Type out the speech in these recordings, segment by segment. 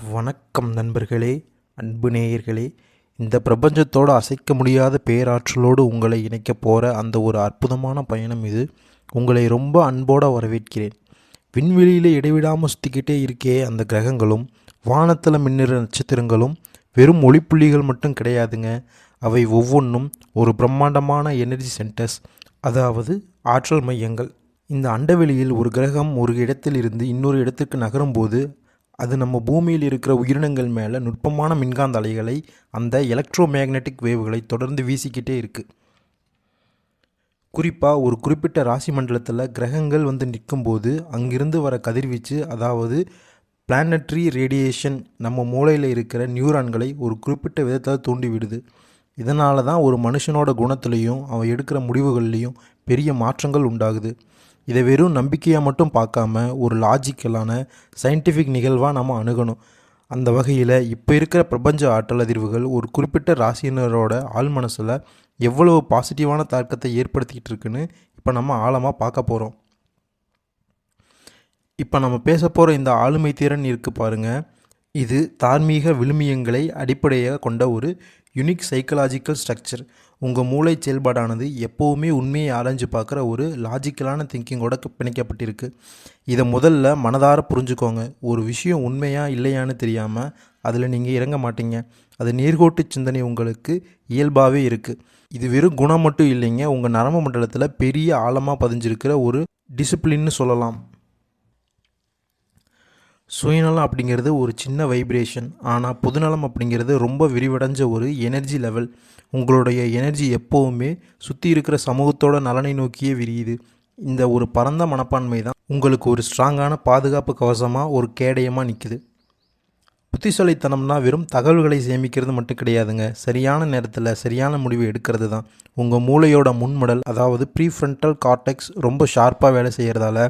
வணக்கம் நண்பர்களே, அன்பு நேயர்களே. இந்த பிரபஞ்சத்தோடு அசைக்க முடியாத பேராற்றலோடு உங்களை இணைக்க போகிற அந்த ஒரு அற்புதமான பயணம் இது. உங்களை ரொம்ப அன்போடு வரவேற்கிறேன். விண்வெளியில் இடைவிடாமல் சுற்றிக்கிட்டே இருக்கே அந்த கிரகங்களும் வானத்தில் மின்னிற நட்சத்திரங்களும் வெறும் ஒளிப்புள்ளிகள் மட்டும் கிடையாதுங்க. அவை ஒவ்வொன்றும் ஒரு பிரம்மாண்டமான எனர்ஜி சென்டர்ஸ், அதாவது ஆற்றல் மையங்கள். இந்த அண்டவெளியில் ஒரு கிரகம் ஒரு இடத்தில் இருந்து இன்னொரு இடத்துக்கு நகரும்போது அது நம்ம பூமியில் இருக்கிற உயிரினங்கள் மேலே நுட்பமான மின்காந்த அலைகளை, அந்த எலக்ட்ரோ மேக்னெட்டிக் வேவ்களை தொடர்ந்து வீசிக்கிட்டே இருக்குது. குறிப்பாக ஒரு குறிப்பிட்ட ராசி மண்டலத்தில் கிரகங்கள் வந்து நிற்கும்போது அங்கிருந்து வர கதிர்வீச்சு, அதாவது பிளானட்ரி ரேடியேஷன், நம்ம மூளையில் இருக்கிற நியூரான்களை ஒரு குறிப்பிட்ட விதத்தில் தூண்டி விடுது. இதனால தான் ஒரு மனுஷனோட குணத்துலேயும் அவன் எடுக்கிற முடிவுகள்லேயும் பெரிய மாற்றங்கள் உண்டாகுது. இதை வெறும் நம்பிக்கையாக மட்டும் பார்க்காம ஒரு லாஜிக்கலான சயின்டிஃபிக் நிகழ்வாக நம்ம அணுகணும். அந்த வகையில் இப்போ இருக்கிற பிரபஞ்ச ஆற்றல் அதிர்வுகள் ஒரு குறிப்பிட்ட ராசியினரோட ஆழ் மனசில் எவ்வளவு பாசிட்டிவான தாக்கத்தை ஏற்படுத்திக்கிட்டு இருக்குன்னு இப்போ நம்ம ஆழமாக பார்க்க போகிறோம். இப்போ நம்ம பேச போகிற இந்த ஆளுமை திறன் இருக்குது பாருங்கள், இது தார்மீக விழுமியங்களை அடிப்படையாக கொண்ட ஒரு யுனிக் சைக்கலாஜிக்கல் ஸ்ட்ரக்சர். உங்கள் மூளை செயல்பாடானது எப்போவுமே உண்மையை ஆராய்ஞ்சு பார்க்குற ஒரு லாஜிக்கலான திங்கிங்கோட பிணைக்கப்பட்டிருக்கு. இதை முதல்ல மனதார புரிஞ்சுக்கோங்க. ஒரு விஷயம் உண்மையா இல்லையான்னு தெரியாமல் அதில் நீங்கள் இறங்க மாட்டீங்க. அது நேர்கோட்டு சிந்தனை உங்களுக்கு இயல்பாகவே இருக்குது. இது வெறும் குணம் மட்டும் இல்லைங்க, உங்கள் நரம்பு மண்டலத்தில் பெரிய ஆழமாக பதிஞ்சிருக்கிற ஒரு டிசிப்ளின்னு சொல்லலாம். சுயநலம் அப்படிங்கிறது ஒரு சின்ன வைப்ரேஷன், ஆனால் பொதுநலம் அப்படிங்கிறது ரொம்ப விரிவடைஞ்ச ஒரு எனர்ஜி லெவல். உங்களுடைய எனர்ஜி எப்போவுமே சுற்றி இருக்கிற சமூகத்தோட நலனை நோக்கியே விரியுது. இந்த ஒரு பரந்த மனப்பான்மை தான் உங்களுக்கு ஒரு ஸ்ட்ராங்கான பாதுகாப்பு கவசமாக, ஒரு கேடயமாக நிற்குது. புத்திசாலித்தனம்னா வெறும் தகவல்களை சேமிக்கிறது மட்டும் கிடையாதுங்க, சரியான நேரத்தில் சரியான முடிவு எடுக்கிறது தான். உங்கள் மூளையோட முன்மடல், அதாவது ப்ரீஃப்ரண்டல் கார்டெக்ஸ் ரொம்ப ஷார்ப்பாக வேலை செய்கிறதால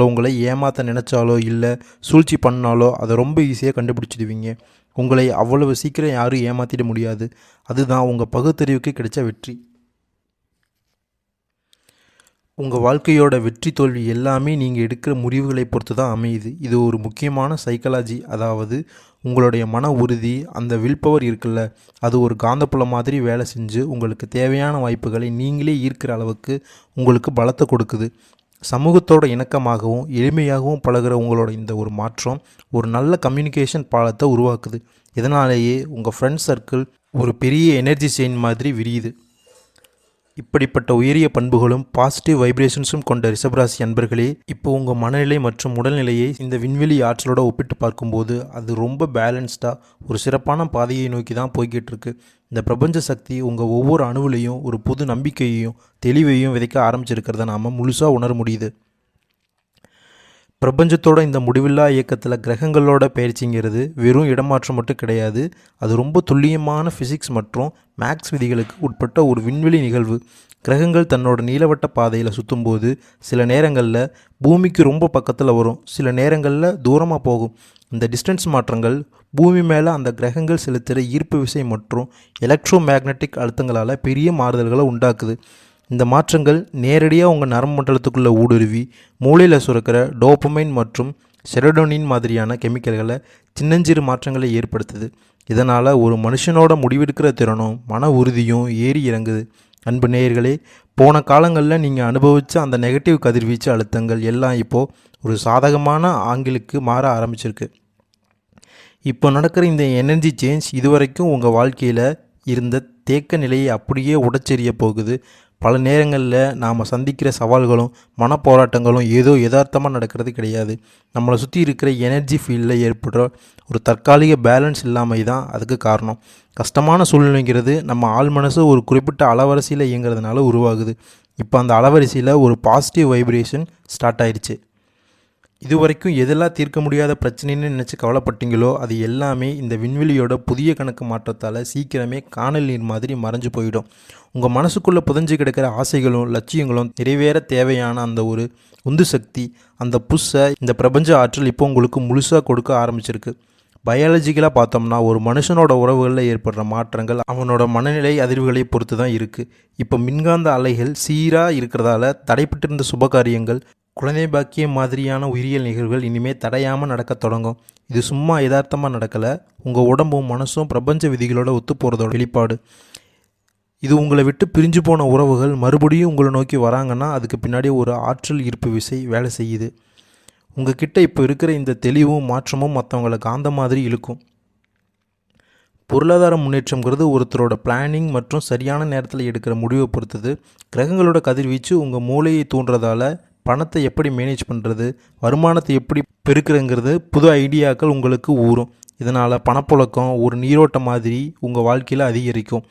உங்களை ஏமாற்ற நினச்சாலோ இல்லை சூழ்ச்சி பண்ணாலோ அதை ரொம்ப ஈஸியாக கண்டுபிடிச்சிடுவீங்க. உங்களை அவ்வளவு சீக்கிரம் யாரும் ஏமாற்றிட முடியாது. அதுதான் உங்கள் பகுத்தறிவுக்கு கிடைச்ச வெற்றி. உங்கள் வாழ்க்கையோட வெற்றி தோல்வி எல்லாமே நீங்கள் எடுக்கிற முடிவுகளை பொறுத்து தான் அமையுது. இது ஒரு முக்கியமான சைக்காலஜி. அதாவது உங்களுடைய மன உறுதி, அந்த வில் பவர் இருக்குல்ல, அது ஒரு காந்தப்புலம் மாதிரி வேலை செஞ்சு உங்களுக்கு தேவையான வாய்ப்புகளை நீங்களே ஈர்க்கிற அளவுக்கு உங்களுக்கு பலத்தை கொடுக்குது. சமூகத்தோட இணக்கமாகவும் எளிமையாகவும் பழகிற உங்களோட இந்த ஒரு மாற்றம் ஒரு நல்ல கம்யூனிகேஷன் பாலத்தை உருவாக்குது. இதனாலேயே உங்கள் ஃப்ரெண்ட் சர்க்கிள் ஒரு பெரிய எனர்ஜி செயின் மாதிரி விரியுது. இப்படிப்பட்ட உயரிய பண்புகளும் பாசிட்டிவ் வைப்ரேஷன்ஸும் கொண்ட ரிஷபராசி அன்பர்களே, இப்போ உங்கள் மனநிலை மற்றும் உடல்நிலையை இந்த விண்வெளி ஆற்றலோட ஒப்பிட்டு பார்க்கும்போது அது ரொம்ப பேலன்ஸ்டாக ஒரு சிறப்பான பாதையை நோக்கி தான் போய்கிட்டு இருக்கு. இந்த பிரபஞ்ச சக்தி உங்கள் ஒவ்வொரு அணுவிலையும் ஒரு புது நம்பிக்கையையும் தெளிவையும் விதைக்க ஆரம்பிச்சிருக்கிறத நாம் முழுசாக உணர முடியுது. பிரபஞ்சத்தோட இந்த முடிவில்லா இயக்கத்தில் கிரகங்களோட பயிற்சிங்கிறது வெறும் இடமாற்றம் மட்டும் கிடையாது. அது ரொம்ப துல்லியமான ஃபிசிக்ஸ் மற்றும் மேக்ஸ் விதிகளுக்கு உட்பட்ட ஒரு விண்வெளி நிகழ்வு. கிரகங்கள் தன்னோட நீளவட்ட பாதையில் சுற்றும்போது சில நேரங்களில் பூமிக்கு ரொம்ப பக்கத்தில் வரும், சில நேரங்களில் தூரமாக போகும். இந்த டிஸ்டன்ஸ் மாற்றங்கள் பூமி மேலே அந்த கிரகங்கள் செலுத்துகிற ஈர்ப்பு விசை மற்றும் எலக்ட்ரோ மேக்னட்டிக் அழுத்தங்களால் பெரிய மாறுதல்களை உண்டாக்குது. இந்த மாற்றங்கள் நேரடியாக உங்கள் நரம்பு மண்டலத்துக்குள்ளே ஊடுருவி மூளையில் சுரக்கிற டோபமைன் மற்றும் செரோடோனின் மாதிரியான கெமிக்கல்களை சின்னஞ்சிறு மாற்றங்களை ஏற்படுத்துது. இதனால் ஒரு மனுஷனோட முடிவெடுக்கிற திறனும் மன உறுதியும் ஏறி இறங்குது. அன்பு நேயர்களே, போன காலங்களில் நீங்கள் அனுபவித்த அந்த நெகட்டிவ் கதிர்வீச்சு அழுத்தங்கள் எல்லாம் இப்போது ஒரு சாதகமான ஆங்கிலுக்கு மாற ஆரம்பிச்சிருக்கு. இப்போ நடக்கிற இந்த எனர்ஜி சேஞ்ச் இதுவரைக்கும் உங்கள் வாழ்க்கையில் இருந்த தேக்க நிலையை அப்படியே உடைச்செறிய போகுது. பல நேரங்களில் நாம் சந்திக்கிற சவால்களும் மனப்போராட்டங்களும் ஏதோ யதார்த்தமாக நடக்கிறது கிடையாது. நம்மளை சுற்றி இருக்கிற எனர்ஜி ஃபீல்டில் ஏற்படுற ஒரு தற்காலிக பேலன்ஸ் இல்லாமல் தான் அதுக்கு காரணம். கஷ்டமான சூழ்நிலைங்கிறது நம்ம ஆள் மனசு ஒரு குறிப்பிட்ட அலவரிசையில் இயங்குறதுனால உருவாகுது. இப்போ அந்த அலவரிசையில் ஒரு பாசிட்டிவ் வைப்ரேஷன் ஸ்டார்ட் ஆயிடுச்சு. இதுவரைக்கும் எதெல்லாம் தீர்க்க முடியாத பிரச்சனைன்னு நினச்சி கவலைப்பட்டீங்களோ அது எல்லாமே இந்த விண்வெளியோட புதிய கணக்கு மாற்றத்தால் சீக்கிரமே காணல் நீர் மாதிரி மறைஞ்சு போயிடும். உங்கள் மனசுக்குள்ளே புதைஞ்சு கிடக்கிற ஆசைகளும் லட்சியங்களும் நிறைவேற தேவையான அந்த ஒரு உந்து சக்தி, அந்த புஷ்ஷை இந்த பிரபஞ்ச ஆற்றல் இப்போ உங்களுக்கு முழுசாக கொடுக்க ஆரம்பிச்சிருக்கு. பயாலஜிக்கலாக பார்த்தோம்னா ஒரு மனுஷனோட உறவுகளில் ஏற்படுற மாற்றங்கள் அவனோட மனநிலை அதிர்வுகளை பொறுத்து தான் இருக்குது. இப்போ மின்காந்த அலைகள் சீராக இருக்கிறதால தடைப்பட்டிருந்த சுபகாரியங்கள் குழந்தை பாக்கியம் மாதிரியான உயிரியல் நிகழ்வுகள் இனிமேல் தடையாமல் நடக்க தொடங்கும். இது சும்மா யதார்த்தமாக நடக்கலை, உங்கள் உடம்பும் மனசும் பிரபஞ்ச விதிகளோட ஒத்து போகிறதோட வெளிப்பாடு. இது உங்களை விட்டு பிரிஞ்சு போன உறவுகள் மறுபடியும் உங்களை நோக்கி வராங்கன்னா அதுக்கு பின்னாடி ஒரு ஆற்றல் ஈர்ப்பு விசை வேலை செய்யுது. உங்கள் கிட்ட இப்போ இருக்கிற இந்த தெளிவும் மாற்றமும் மற்றவங்களை காந்த மாதிரி இழுக்கும். பொருளாதார முன்னேற்றங்கிறது ஒருத்தரோட பிளானிங் மற்றும் சரியான நேரத்தில் எடுக்கிற முடிவை பொறுத்தது. கிரகங்களோட கதிர்வீச்சு உங்கள் மூளையை தூண்டுறதால பணத்தை எப்படி மேனேஜ் பண்ணுறது, வருமானத்தை எப்படி பெருக்கிறங்கிறது புது ஐடியாக்கள் உங்களுக்கு ஊறும். இதனால் பணப்புழக்கம் ஒரு நீரோட்டம் மாதிரி உங்கள் வாழ்க்கையில் அதிகரிக்கும்.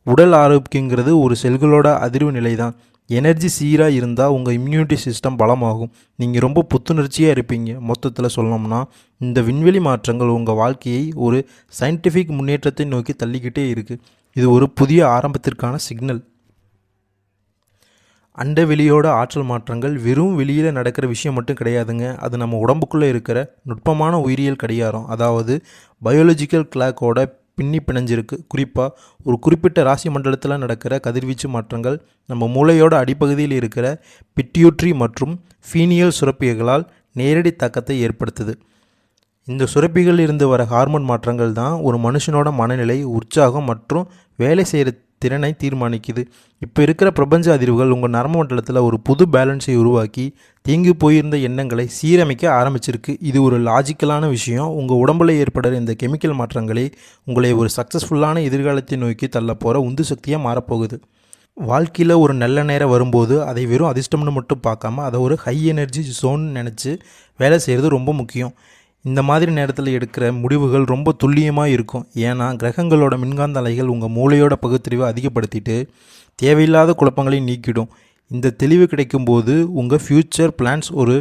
உடல் ஆரோக்கியங்கிறது ஒரு செல்களோட அதிர்வு நிலை தான். எனர்ஜி சீராக இருந்தால் உங்கள் இம்யூனிட்டி சிஸ்டம் பலமாகும், நீங்கள் ரொம்ப புத்துணர்ச்சியாக இருப்பீங்க. மொத்தத்தில் சொல்லணும்னா இந்த விண்வெளி மாற்றங்கள் உங்கள் வாழ்க்கையை ஒரு சயின்டிஃபிக் முன்னேற்றத்தை நோக்கி தள்ளிக்கிட்டே இருக்குது. இது ஒரு புதிய ஆரம்பத்திற்கான சிக்னல். அண்டவெளியோட ஆற்றல் மாற்றங்கள் வெறும் வெளியில் நடக்கிற விஷயம் மட்டும் கிடையாதுங்க. அது நம்ம உடம்புக்குள்ளே இருக்கிற நுட்பமான உயிரியல் கடிகாரம், அதாவது பயாலஜிக்கல் கிளாக்கோட பின்னி பிணைஞ்சிருக்கு. குறிப்பாக ஒரு குறிப்பிட்ட ராசி மண்டலத்தில் நடக்கிற கதிர்வீச்சு மாற்றங்கள் நம்ம மூளையோட அடிப்பகுதியில் இருக்கிற பிட்யூட்ரி மற்றும் ஃபீனியல் சுரப்பிகளால் நேரடி தாக்கத்தை ஏற்படுத்துது. இந்த சுரப்பிகள் இருந்து வர ஹார்மோன் மாற்றங்கள் தான் ஒரு மனுஷனோட மனநிலை, உற்சாகம் மற்றும் வேலை செய்கிற திறனை தீர்மானிக்குது. இப்போ இருக்கிற பிரபஞ்ச அதிர்வுகள் உங்கள் நரம்பு மண்டலத்தில் ஒரு புது பேலன்ஸை உருவாக்கி தேங்கி போயிருந்த எண்ணங்களை சீரமைக்க ஆரம்பிச்சிருக்கு. இது ஒரு லாஜிக்கலான விஷயம். உங்கள் உடம்பில் ஏற்படுற இந்த கெமிக்கல் மாற்றங்களே உங்களை ஒரு சக்ஸஸ்ஃபுல்லான எதிர்காலத்தை நோக்கி தள்ள போகிற உந்து சக்தியாக மாறப்போகுது. வாழ்க்கையில் ஒரு நல்ல நேரம் வரும்போது அதை வெறும் அதிர்ஷ்டம்னு மட்டும் பார்க்காம அதை ஒரு ஹை எனர்ஜி ஜோன் நினச்சி வேலை செய்கிறது ரொம்ப முக்கியம். இந்த மாதிரி நேரத்தில் எடுக்கிற முடிவுகள் ரொம்ப துல்லியமாக இருக்கும். ஏன்னா கிரகங்களோட மின்காந்த அலைகள் உங்கள் மூளையோட பகுத்தறிவை அதிகப்படுத்திட்டு தேவையில்லாத குழப்பங்களை நீக்கிடும். இந்த தெளிவு கிடைக்கும்போது உங்கள் ஃப்யூச்சர் பிளான்ஸ் ஒரு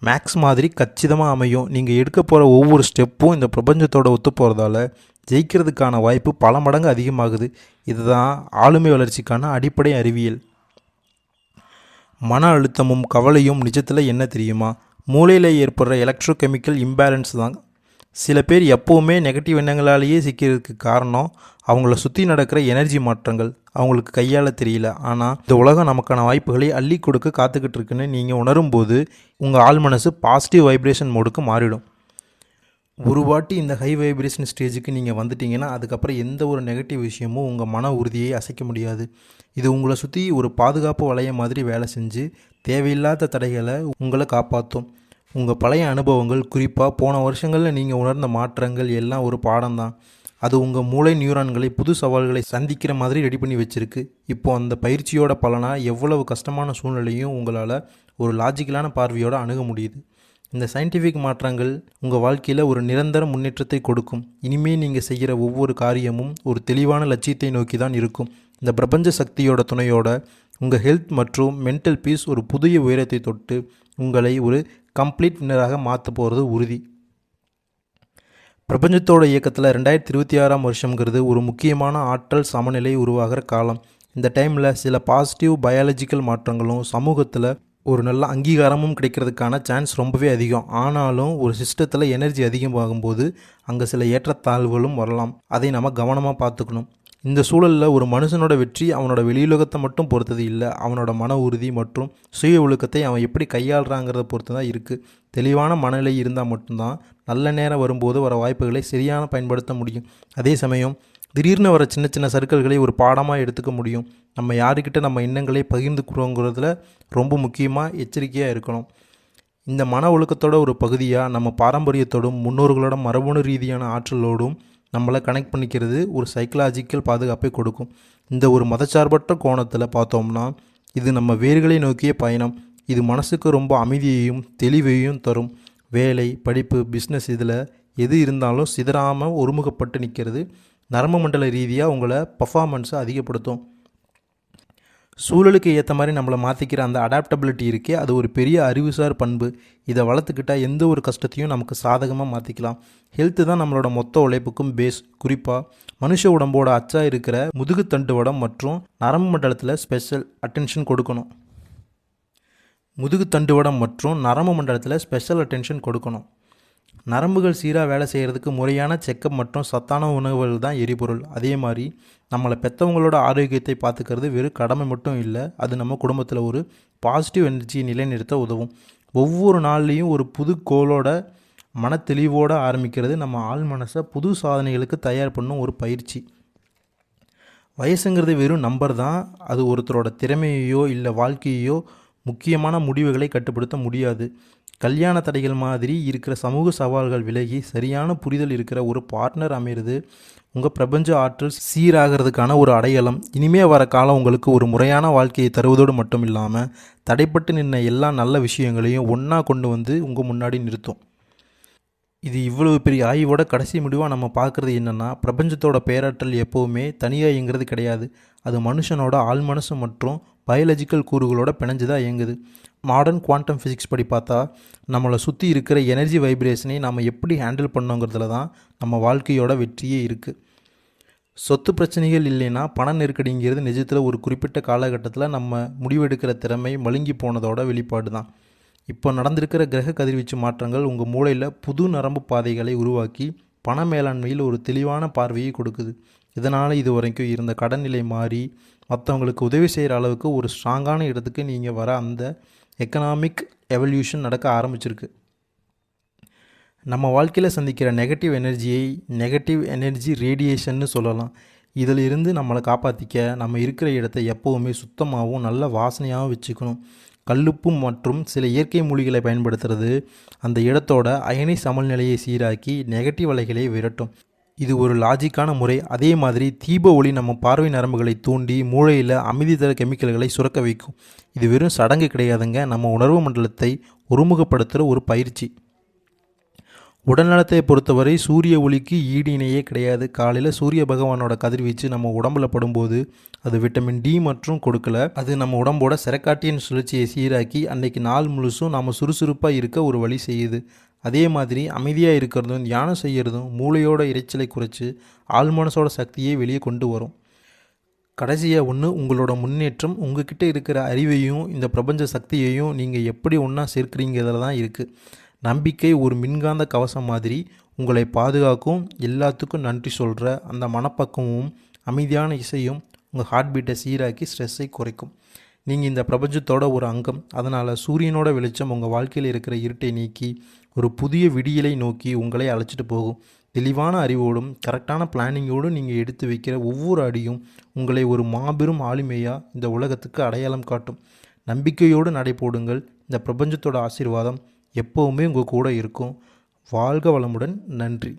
மேக்ஸ் மாதிரி கச்சிதமாக அமையும். நீங்கள் எடுக்க போகிற ஒவ்வொரு ஸ்டெப்பும் இந்த பிரபஞ்சத்தோட ஒத்து போகிறதால ஜெயிக்கிறதுக்கான வாய்ப்பு பல மடங்கு அதிகமாகுது. இதுதான் ஆளுமை வளர்ச்சிக்கான அடிப்படை அறிவியல். மன அழுத்தமும் கவலையும் நிஜத்தில் என்ன தெரியுமா? மூளையில் ஏற்படுற எலக்ட்ரோ கெமிக்கல் இம்பேலன்ஸ் தான். சில பேர் எப்போவுமே நெகட்டிவ் எண்ணங்களாலேயே சிக்கிறதுக்கு காரணம் அவங்கள சுற்றி நடக்கிற எனர்ஜி மாற்றங்கள் அவங்களுக்கு கையாள தெரியல. ஆனால் இந்த உலகம் நமக்கான வாய்ப்புகளை அள்ளி கொடுக்க காத்துக்கிட்டு இருக்குன்னு நீங்கள் உணரும்போது உங்கள் ஆள் மனசு பாசிட்டிவ் வைப்ரேஷன் மோடுக்கு மாறிடும். ஒரு வாட்டி இந்த ஹை வைப்ரேஷன் ஸ்டேஜுக்கு நீங்கள் வந்துட்டீங்கன்னா அதுக்கப்புறம் எந்த ஒரு நெகட்டிவ் விஷயமும் உங்கள் மன உறுதியை அசைக்க முடியாது. இது உங்களை சுற்றி ஒரு பாதுகாப்பு வளையம் மாதிரி வேலை செஞ்சு தேவையில்லாத தடைகளை உங்களை காப்பாற்றும். உங்கள் பழைய அனுபவங்கள், குறிப்பாக போன வருஷங்களில் நீங்கள் உணர்ந்த மாற்றங்கள் எல்லாம் ஒரு பாடம் தான். அது உங்கள் மூளை நியூரான்களை புது சவால்களை சந்திக்கிற மாதிரி ரெடி பண்ணி வச்சுருக்கு. இப்போது அந்த பயிற்சியோட பலனாக எவ்வளவு கஷ்டமான சூழ்நிலையும் உங்களால் ஒரு லாஜிக்கலான பார்வையோடு அணுக முடியுது. இந்த சயின்டிஃபிக் மாற்றங்கள் உங்கள் வாழ்க்கையில் ஒரு நிரந்தர முன்னேற்றத்தை கொடுக்கும். இனிமேல் நீங்கள் செய்கிற ஒவ்வொரு காரியமும் ஒரு தெளிவான லட்சியத்தை நோக்கி தான் இருக்கும். இந்த பிரபஞ்ச சக்தியோட துணையோட உங்கள் ஹெல்த் மற்றும் மென்டல் பீஸ் ஒரு புதிய உயரத்தை தொட்டு உங்களை ஒரு கம்ப்ளீட் வின்னராக மாற்ற போகிறது உறுதி. பிரபஞ்சத்தோட இயக்கத்தில் 2026ஆம் வருஷங்கிறது ஒரு முக்கியமான ஆற்றல் சமநிலை உருவாகிற காலம். இந்த டைமில் சில பாசிட்டிவ் பயாலஜிக்கல் மாற்றங்களும் சமூகத்தில் ஒரு நல்ல அங்கீகாரமும் கிடைக்கிறதுக்கான சான்ஸ் ரொம்பவே அதிகம். ஆனாலும் ஒரு சிஸ்டத்தில் எனர்ஜி அதிகமாகும்போது அங்கே சில ஏற்றத்தாழ்வுகளும் வரலாம். அதை நம்ம கவனமாக பார்த்துக்கணும். இந்த சூழலில் ஒரு மனுஷனோட வெற்றி அவனோட வெளியுலகத்தை மட்டும் பொறுத்தது இல்லை, அவனோட மன உறுதி மற்றும் சுய ஒழுக்கத்தை அவன் எப்படி கையாளுறாங்கிறத பொறுத்து தான் இருக்குது. தெளிவான மனநிலை இருந்தால் மட்டும்தான் நல்ல நேரம் வரும்போது வர வாய்ப்புகளை சரியான பயன்படுத்த முடியும். அதே சமயம் திடீர்னு வர சின்ன சின்ன சர்க்கிள்களை ஒரு பாடமாக எடுத்துக்க முடியும். நம்ம யாருக்கிட்ட நம்ம எண்ணங்களை பகிர்ந்துக்கிறோங்கிறதுல ரொம்ப முக்கியமாக எச்சரிக்கையாக இருக்கணும். இந்த மன ஒழுக்கத்தோட ஒரு பகுதியாக நம்ம பாரம்பரியத்தோடும் முன்னோர்களோட மரபணு ரீதியான ஆற்றலோடும் நம்மளை கனெக்ட் பண்ணிக்கிறது ஒரு சைக்கலாஜிக்கல் பாதுகாப்பை கொடுக்கும். இந்த ஒரு மதச்சார்பற்ற கோணத்தில் பார்த்தோம்னா இது நம்ம வேர்களை நோக்கிய பயணம். இது மனசுக்கு ரொம்ப அமைதியையும் தெளிவையும் தரும். வேலை, படிப்பு, பிஸ்னஸ் இதில் எது இருந்தாலும் சிதறாமல் ஒருமுகப்பட்டு நிற்கிறது நரம்பு மண்டல ரீதியாக உங்களை பர்ஃபார்மன்ஸை அதிகப்படுத்தும். சூழலுக்கு ஏற்ற மாதிரி நம்மளை மாற்றிக்கிற அந்த அடாப்டபிலிட்டி இருக்கே, அது ஒரு பெரிய அறிவுசார் பண்பு. இதை வளர்த்துக்கிட்டால் எந்த ஒரு கஷ்டத்தையும் நமக்கு சாதகமாக மாற்றிக்கலாம். ஹெல்த்து தான் நம்மளோட மொத்த உழைப்புக்கும் பேஸ். குறிப்பாக மனுஷ உடம்போட அச்சா இருக்கிற முதுகு தண்டுவடம் மற்றும் நரம்பு மண்டலத்தில் ஸ்பெஷல் அட்டென்ஷன் கொடுக்கணும். முதுகு தண்டுவடம் மற்றும் நரம்பு மண்டலத்தில் ஸ்பெஷல் அட்டென்ஷன் கொடுக்கணும். நரம்புகள் சீராக வேலை செய்கிறதுக்கு முறையான செக்கப் மற்றும் சத்தான உணவுகள் தான் எரிபொருள். அதே மாதிரி நம்மளை பெற்றவங்களோட ஆரோக்கியத்தை பார்த்துக்கிறது வெறும் கடமை மட்டும் இல்லை, அது நம்ம குடும்பத்தில் ஒரு பாசிட்டிவ் எனர்ஜியை நிலைநிறுத்த உதவும். ஒவ்வொரு நாள்லேயும் ஒரு புது கோளோட மனத்தெளிவோடு ஆரம்பிக்கிறது நம்ம ஆள் மனசை புது சாதனைகளுக்கு தயார் பண்ணும் ஒரு பயிற்சி. வயசுங்கிறது வெறும் நம்பர் தான். அது ஒருத்தரோட திறமையையோ இல்லை வாழ்க்கையையோ முக்கியமான முடிவுகளை கட்டுப்படுத்த முடியாது. கல்யாண தடைகள் மாதிரி இருக்கிற சமூக சவால்கள் விலகி சரியான புரிதல் இருக்கிற ஒரு பார்ட்னர் அமைகிறது உங்கள் பிரபஞ்ச ஆற்றல் சீராகிறதுக்கான ஒரு அடையாளம். இனிமே வர காலம் உங்களுக்கு ஒரு முறையான வாழ்க்கையை தருவதோடு மட்டும் இல்லாமல் தடைப்பட்டு நின்ன எல்லா நல்ல விஷயங்களையும் ஒன்றா கொண்டு வந்து உங்கள் முன்னாடி நிறுத்தும். இது இவ்வளவு பெரிய ஆய்வோட கடைசி முடிவாக நம்ம பார்க்குறது என்னென்னா, பிரபஞ்சத்தோட பேராற்றல் எப்போவுமே தனியாக இயங்குறது கிடையாது. அது மனுஷனோட ஆழ்மனசு மற்றும் பயாலஜிக்கல் கூறுகளோட பிணைஞ்சு தான் இயங்குது. மாடர்ன் குவாண்டம் ஃபிசிக்ஸ் படி பார்த்தா நம்மளை சுற்றி இருக்கிற எனர்ஜி வைப்ரேஷனை நம்ம எப்படி ஹேண்டில் பண்ணோங்கிறதுல தான் நம்ம வாழ்க்கையோட வெற்றியே இருக்குது. சொத்து பிரச்சனைகள் இல்லைன்னா பண நெருக்கடிங்கிறது நிஜத்தில் ஒரு குறிப்பிட்ட காலகட்டத்தில் நம்ம முடிவெடுக்கிற திறமை மழுங்கி போனதோட வெளிப்பாடு தான். இப்போ நடந்திருக்கிற கிரக கதிர்வீச்சு மாற்றங்கள் உங்கள் மூளையில் புது நரம்பு பாதைகளை உருவாக்கி பண மேலாண்மையில் ஒரு தெளிவான பார்வையை கொடுக்குது. இதனால் இது வரைக்கும் இருந்த கடன் நிலை மாறி மற்றவங்களுக்கு உதவி செய்கிற அளவுக்கு ஒரு ஸ்ட்ராங்கான இடத்துக்கு நீங்கள் வர அந்த எக்கனாமிக் எவல்யூஷன் நடக்க ஆரம்பிச்சிருக்கு. நம்ம வாழ்க்கையில் சந்திக்கிற நெகட்டிவ் எனர்ஜி ரேடியேஷன்னு சொல்லலாம். இதில் இருந்து நம்மளை காப்பாற்றிக்க நம்ம இருக்கிற இடத்த எப்போவுமே சுத்தமாகவும் நல்ல வாசனையாகவும் வச்சுக்கணும். கல்லுப்பு மற்றும் சில இயற்கை மூலிகளை பயன்படுத்துறது அந்த இடத்தோட அயனி சமநிலையை சீராக்கி நெகட்டிவ் அலைகளை விரட்டும். இது ஒரு லாஜிக்கான முறை. அதே மாதிரி தீப ஒளி நம்ம பார்வை நரம்புகளை தூண்டி மூளையில் அமைதி தர கெமிக்கல்களை சுரக்க வைக்கும். இது வெறும் சடங்கு கிடையாதுங்க, நம்ம உணர்வு மண்டலத்தை ஒருமுகப்படுத்துகிற ஒரு பயிற்சி. உடல்நலத்தை பொறுத்தவரை சூரிய ஒளிக்கு ஈடு இணையே கிடையாது. காலையில் சூரிய பகவானோட கதிர்வீச்சு நம்ம உடம்புல படும்போது அது விட்டமின் டி மற்றும் கொடுக்கல. அது நம்ம உடம்போட சிறக்காட்டியின் சுழற்சியை சீராக்கி அன்னைக்கு நாள் முழுசும் நாம் சுறுசுறுப்பாக இருக்க ஒரு வழி செய்யுது. அதே மாதிரி அமைதியாக இருக்கிறதும் தியானம் செய்கிறதும் மூளையோட இரைச்சலை குறைச்சி ஆழ்மனசோட சக்தியை வெளியே கொண்டு வரும். கடைசியாக உங்களோட முன்னேற்றம் உங்ககிட்ட இருக்கிற அறிவையும் இந்த பிரபஞ்ச சக்தியையும் நீங்கள் எப்படி ஒன்றா சேர்க்குறீங்கிறதுல தான் இருக்குது. நம்பிக்கை ஒரு மின்காந்த கவசம் மாதிரி உங்களை பாதுகாக்கும். எல்லாத்துக்கும் நன்றி சொல்கிற அந்த மனப்பக்குவமும் அமைதியான இசையும் உங்கள் ஹார்ட் பீட்டை சீராக்கி ஸ்ட்ரெஸ்ஸை குறைக்கும். நீங்கள் இந்த பிரபஞ்சத்தோட ஒரு அங்கம். அதனால் சூரியனோட வெளிச்சம் உங்கள் வாழ்க்கையில் இருக்கிற இருட்டை நீக்கி ஒரு புதிய விடியலை நோக்கி உங்களை அழைச்சிட்டு போகும். தெளிவான அறிவோடும் கரெக்டான பிளானிங்கோடும் நீங்கள் எடுத்து வைக்கிற ஒவ்வொரு அடியும் உங்களை ஒரு மாபெரும் ஆளுமையாக இந்த உலகத்துக்கு அடையாளம் காட்டும். நம்பிக்கையோடு நடைபோடுங்கள். இந்த பிரபஞ்சத்தோட ஆசீர்வாதம் எப்போவுமே உங்கள் கூட இருக்கும். வாழ்க வளமுடன். நன்றி.